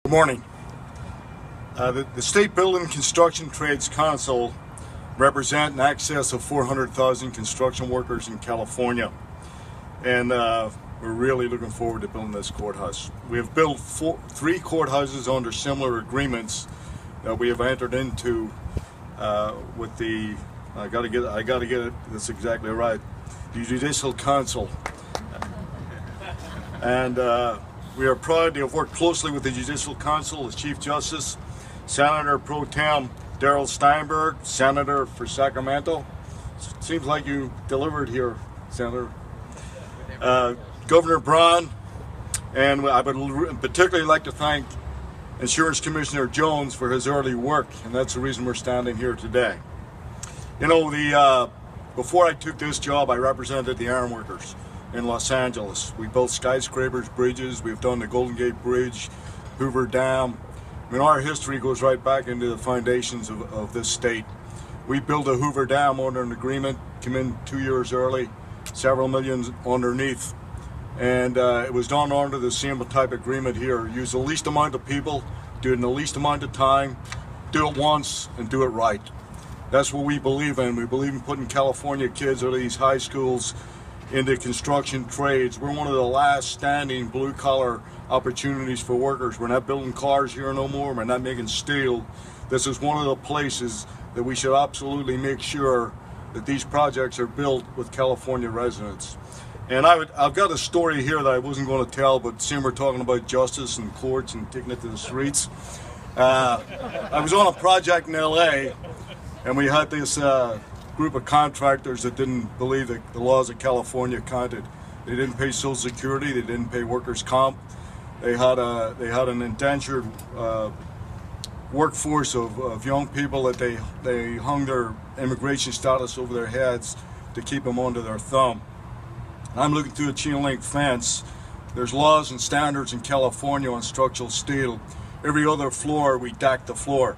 Good morning. The State Building Construction Trades Council represent in excess of 400,000 construction workers in California, and we're really looking forward to building this courthouse. We have built three courthouses under similar agreements that we have entered into with the I gotta get it this exactly right, the Judicial Council, and we are proud to have worked closely with the Judicial Council as Chief Justice, Senator Pro Tem Darrell Steinberg, Senator for Sacramento. Seems like you delivered here, Senator. Governor Braun, and I would particularly like to thank Insurance Commissioner Jones for his early work, and that's the reason we're standing here today. You know, before I took this job, I represented the iron workers in Los Angeles. We built skyscrapers, bridges, we've done the Golden Gate Bridge, Hoover Dam. I mean, our history goes right back into the foundations of this state. We built a Hoover Dam under an agreement, came in 2 years early, several millions underneath. And it was done under the same type of agreement here. Use the least amount of people, do it in the least amount of time, do it once, and do it right. That's what we believe in. We believe in putting California kids out of these high schools into construction trades. We're one of the last standing blue-collar opportunities for workers. We're not building cars here no more. We're not making steel. This is one of the places that we should absolutely make sure that these projects are built with California residents. And I've got a story here that I wasn't going to tell, but seeing we're talking about justice and courts and taking it to the streets. I was on a project in LA, and we had this group of contractors that didn't believe that the laws of California counted. They didn't pay Social Security, they didn't pay workers' comp. They had an indentured workforce of young people that they hung their immigration status over their heads to keep them under their thumb. I'm looking through a chain link fence. There's laws and standards in California on structural steel. Every other floor, we deck the floor.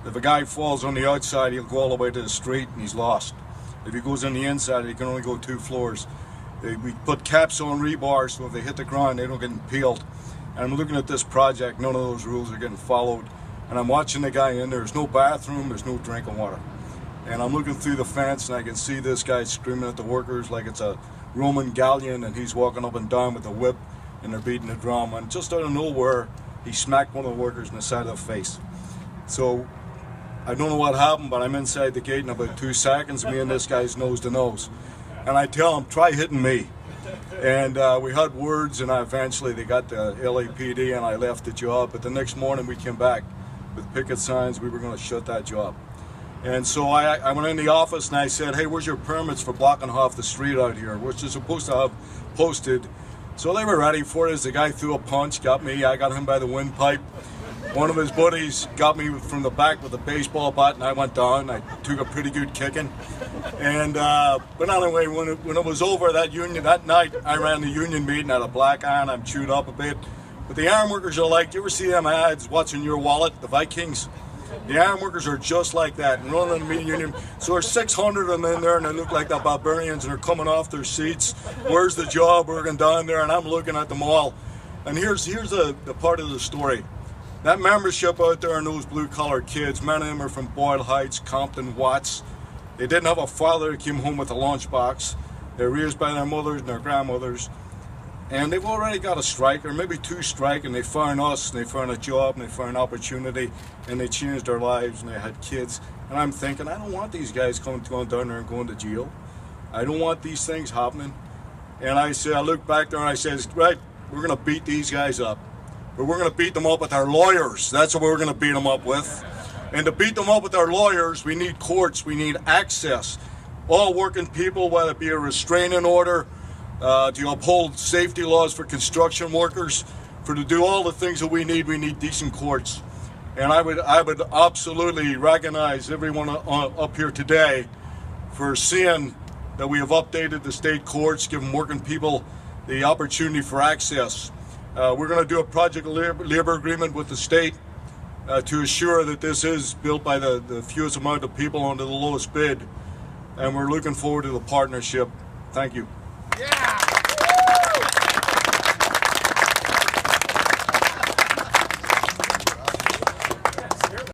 If a guy falls on the outside, he'll go all the way to the street and he's lost. If he goes on the inside, he can only go 2 floors. We put caps on rebar so if they hit the ground, they don't get impaled. And I'm looking at this project, none of those rules are getting followed. And I'm watching the guy in there. There's no bathroom, there's no drinking water. And I'm looking through the fence and I can see this guy screaming at the workers like it's a Roman galleon, and he's walking up and down with a whip and they're beating the drum. And just out of nowhere, he smacked one of the workers in the side of the face. So I don't know what happened, but I'm inside the gate in about 2 seconds, me and this guy's nose to nose. And I tell him, try hitting me. And we had words, and eventually they got the LAPD and I left the job. But the next morning we came back with picket signs. We were going to shut that job. And so I went in the office and I said, hey, where's your permits for blocking off the street out here? Which you're supposed to have posted. So they were ready for it. As the guy threw a punch, got me. I got him by the windpipe. One of his buddies got me from the back with a baseball bat, and I went down. I took a pretty good kicking. And but anyway, when it was over that night, I ran the union meeting at a black iron. I'm chewed up a bit. But the iron workers are like, do you ever see them ads, what's in your wallet, the Vikings? The iron workers are just like that, and running the union. So there's 600 of them in there, and they look like the barbarians, and they're coming off their seats. Where's the job? Working down there, and I'm looking at them all. And here's the part of the story. That membership out there and those blue-collar kids, many of them are from Boyle Heights, Compton, Watts. They didn't have a father who came home with a lunchbox. They're raised by their mothers and their grandmothers. And they've already got a strike, or maybe 2 strike, and they found us, and they found a job, and they found opportunity, and they changed their lives, and they had kids. And I'm thinking, I don't want these guys going down there and going to jail. I don't want these things happening. And I looked back there and I said, right, we're going to beat these guys up. But we're going to beat them up with our lawyers. That's what we're going to beat them up with. And to beat them up with our lawyers, we need courts, we need access. All working people, whether it be a restraining order, to uphold safety laws for construction workers, to do all the things that we need decent courts. And I would absolutely recognize everyone up here today for seeing that we have updated the state courts, giving working people the opportunity for access. We're going to do a project labor agreement with the state to assure that this is built by the fewest amount of people under the lowest bid. And we're looking forward to the partnership. Thank you. Yeah.